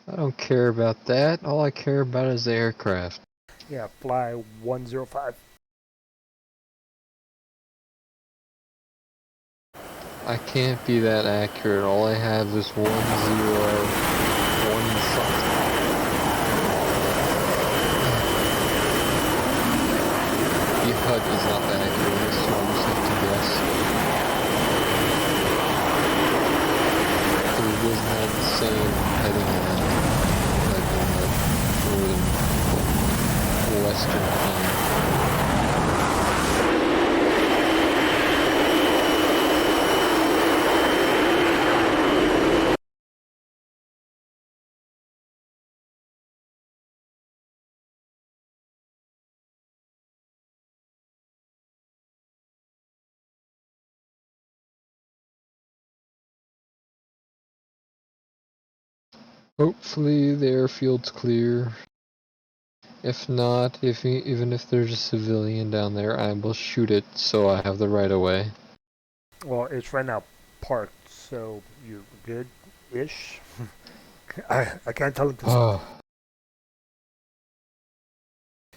I don't care about that. All I care about is the aircraft. Yeah, fly 105. I can't be that accurate. All I have is 101 something. The HUD is not that accurate, so I'll just have to guess. It doesn't have the same heading on it like on the northern western plane. Hopefully the airfield's clear. If not, even if there's a civilian down there, I will shoot it so I have the right of way. Well, it's right now parked, so you're good-ish. I can't tell it to. Oh,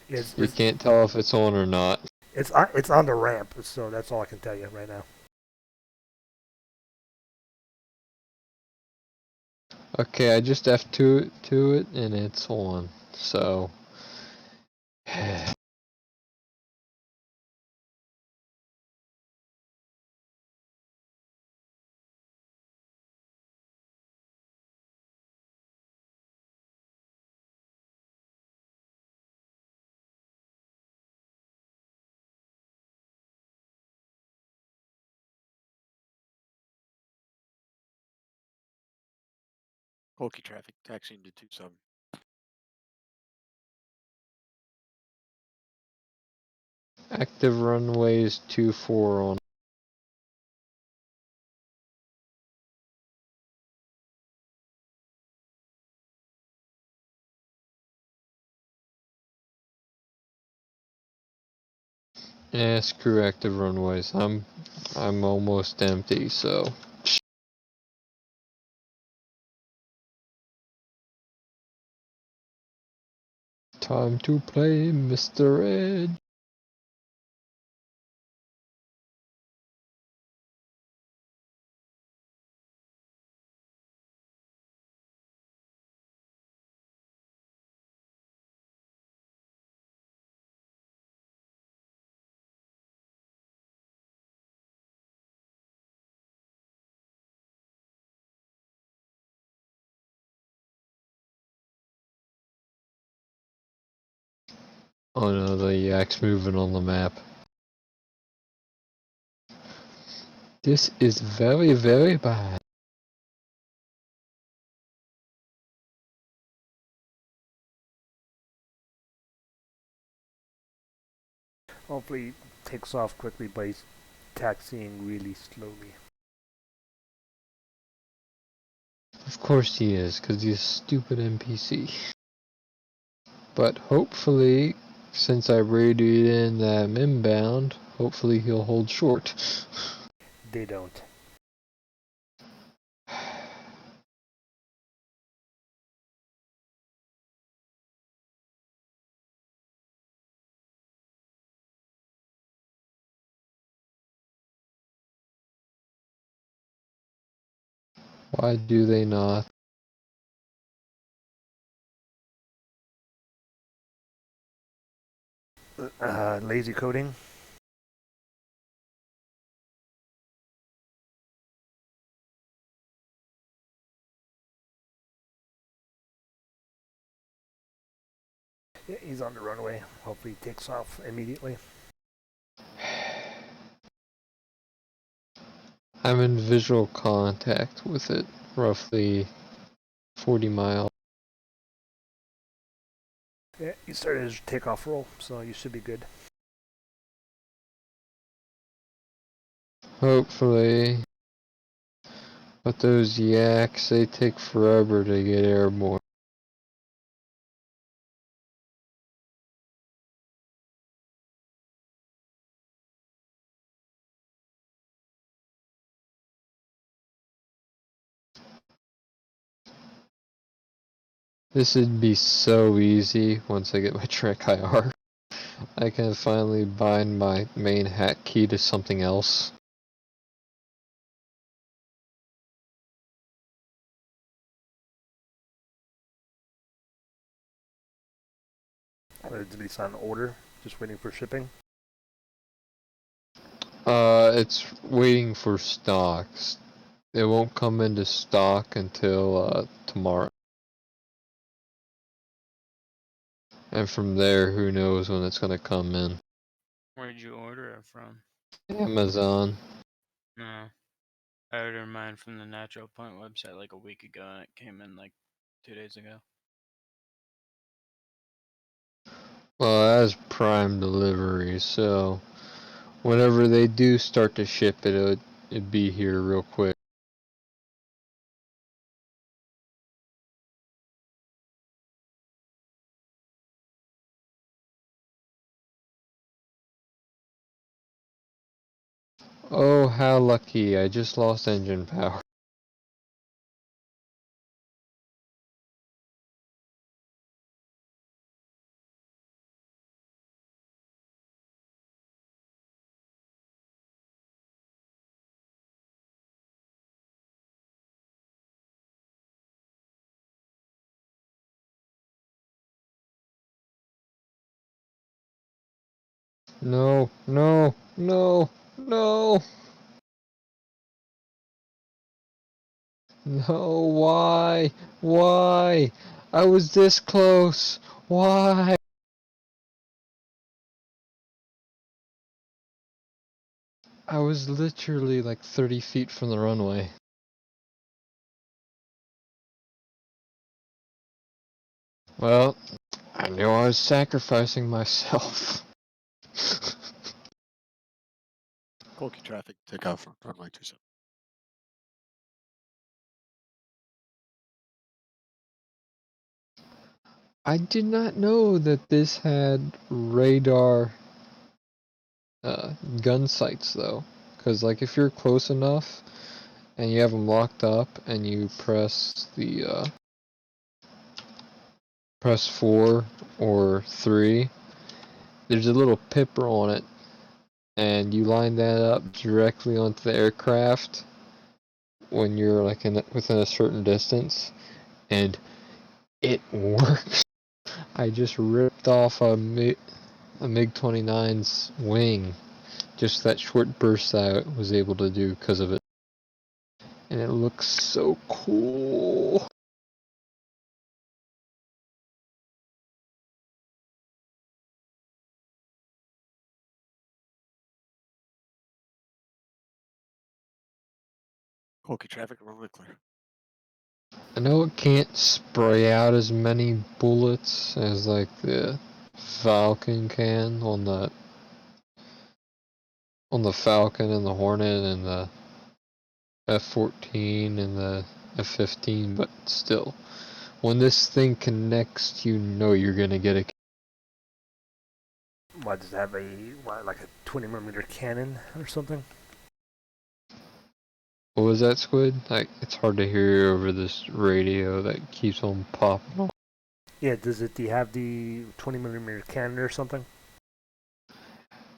It's you it's can't tell if it's on or not. it's on the ramp, so that's all I can tell you right now. Okay, I just F2 to it and it's on. So Pokey traffic taxiing to 27. Active runways 2-4 on. Yeah, screw active runways. I'm almost empty, so. Time to play Mr. Ed. Oh no, the yak's moving on the map. This is very, very bad. Hopefully, takes off quickly, but he's taxiing really slowly. Of course he is, because he's a stupid NPC. But hopefully, since I radioed in that I'm inbound, hopefully he'll hold short. They don't. Why do they not? Lazy coding. Yeah, he's on the runway. Hopefully he takes off immediately. I'm in visual contact with it, roughly 40 miles. Yeah, he started his takeoff roll, so you should be good. Hopefully. But those yaks, they take forever to get airborne. This would be so easy once I get my Trek IR. I can finally bind my main hat key to something else. Did he sign an order? Just waiting for shipping? It's waiting for stocks. It won't come into stock until tomorrow. And from there, who knows when it's gonna come in. Where'd you order it from? Amazon. No. I ordered mine from the Natural Point website like a week ago and it came in like 2 days ago. Well, that's prime delivery, so whenever they do start to ship it, it'd be here real quick. Oh, how lucky. I just lost engine power. No, no, no, no. No, why? Why? I was this close. Why? I was literally like 30 feet from the runway. Well, I knew I was sacrificing myself. Corky traffic, take off from runway 27. I did not know that this had radar gun sights though, because like if you're close enough and you have them locked up and you press the press 4 or 3, there's a little pipper on it, and you line that up directly onto the aircraft when you're like within a certain distance, and it works. I just ripped off a MiG-29's wing, just that short burst I was able to do because of it, and it looks so cool. Corky traffic, runway clear. I know it can't spray out as many bullets as like the Falcon can on the Falcon and the Hornet and the F-14 and the F-15, but still, when this thing connects, you know you're gonna get a. Why does it have like a 20mm cannon or something? What was that, Squid? Like, it's hard to hear over this radio that keeps on popping off. Yeah, do you have the 20mm cannon or something?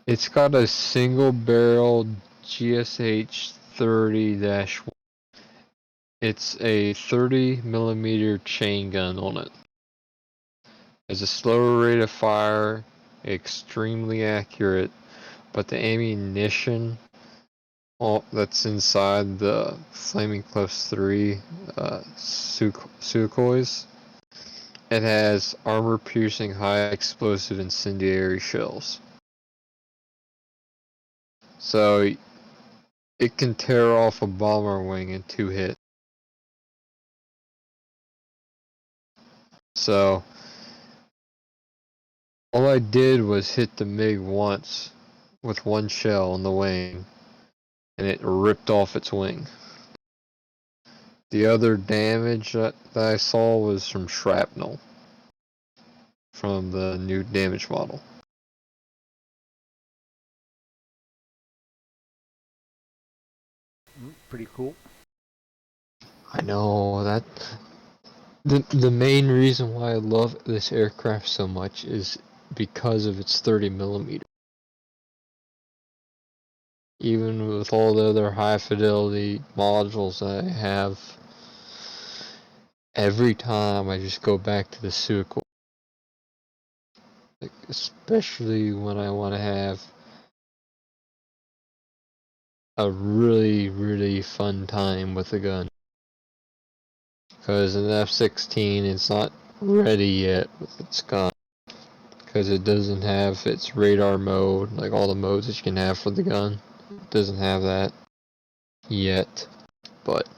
It's got a single barrel GSH 30-1. It's a 30mm chain gun on it. It's a slower rate of fire, extremely accurate, but the ammunition that's inside the Flaming Cliffs 3 Sukhois, it has armor-piercing, high-explosive incendiary shells. So it can tear off a bomber wing in 2 hits. So all I did was hit the MiG once with 1 shell on the wing, and it ripped off its wing. The other damage that I saw was from shrapnel from the new damage model. Pretty cool. I know that the main reason why I love this aircraft so much is because of its 30mm. Even with all the other high fidelity modules that I have, every time I just go back to the Suicoy. Like, especially when I want to have a really fun time with the gun. Because in the F-16 it's not ready yet with its gun. Because it doesn't have its radar mode, like all the modes that you can have for the gun. It doesn't have that yet, but...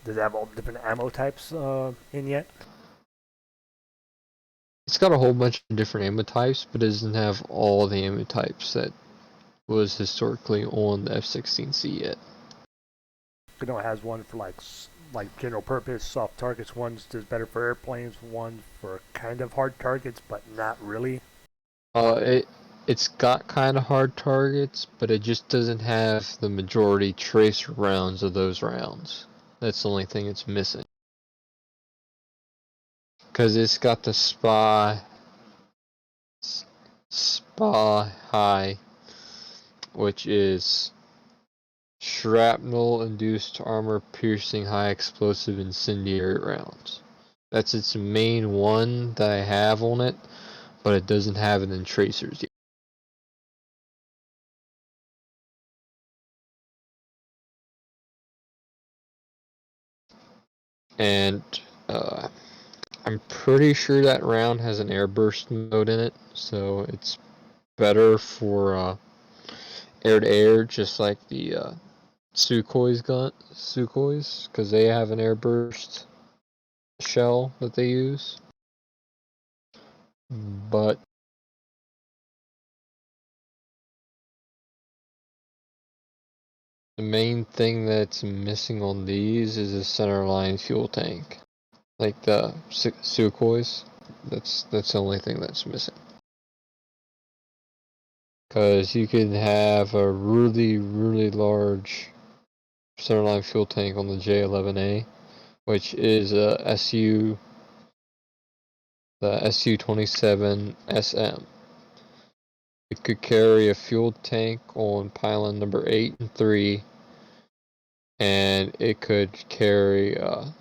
Does it have all the different ammo types in yet? It's got a whole bunch of different ammo types, but it doesn't have all the ammo types that was historically on the F-16C yet. You know, it has one for like general purpose, soft targets, one's just better for airplanes, one for kind of hard targets, but not really. It's got kind of hard targets, but it just doesn't have the majority tracer rounds of those rounds. That's the only thing it's missing. Because it's got the SPA high, which is shrapnel-induced armor-piercing high-explosive incendiary rounds. That's its main one that I have on it, but it doesn't have it in tracers yet. And I'm pretty sure that round has an airburst mode in it, so it's better for air-to-air, just like the Sukhoi's, because they have an airburst shell that they use. But The main thing that's missing on these is a centerline fuel tank, like the Sukhois. That's the only thing that's missing. Because you could have a really large centerline fuel tank on the J11A, which is a the Su-27 SM. It could carry a fuel tank on pylon number 8 and 3, and it could carry an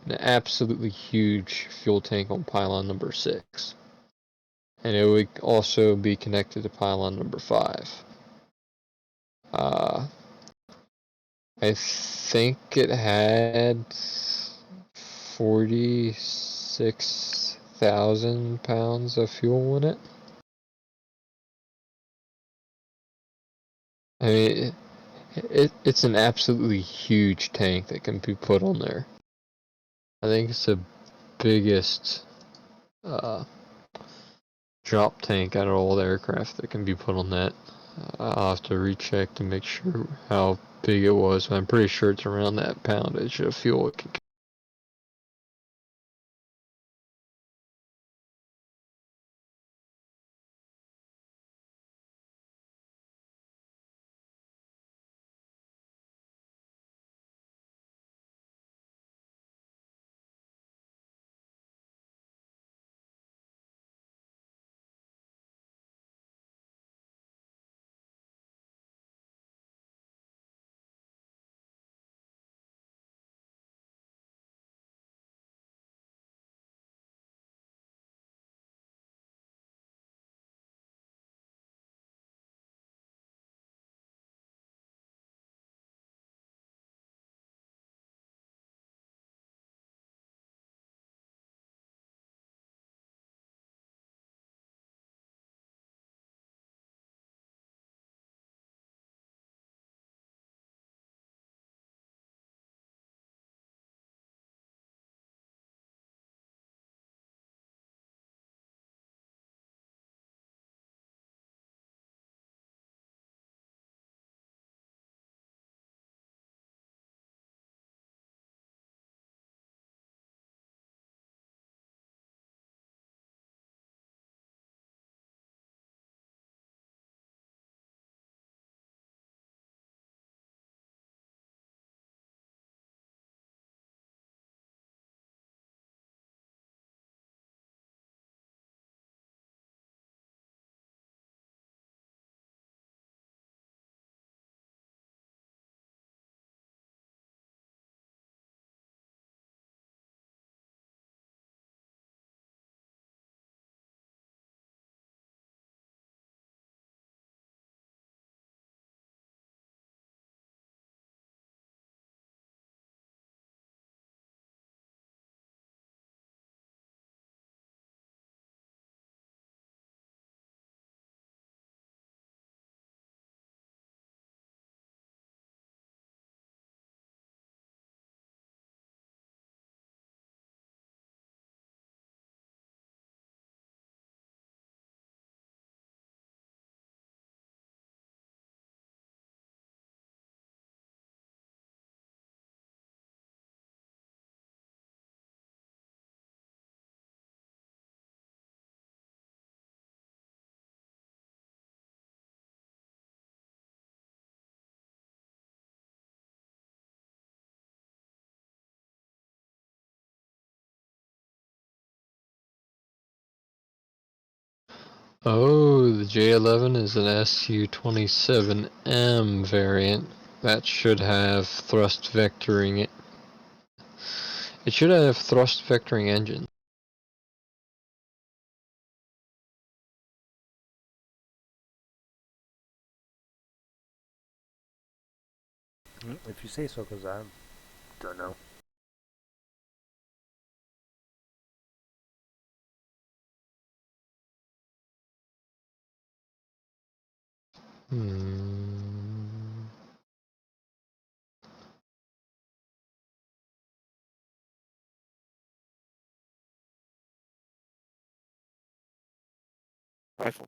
absolutely huge fuel tank on pylon number 6. And it would also be connected to pylon number 5. I think it had 46,000 pounds of fuel in it. I mean, it's an absolutely huge tank that can be put on there. I think it's the biggest drop tank out of all the aircraft that can be put on that. I'll have to recheck to make sure how big it was, but I'm pretty sure it's around that poundage of fuel it can carry. Oh, the J11 is an Su-27M variant. That should have thrust vectoring. It should have thrust vectoring engine. If you say so, because I don't know. Rifle.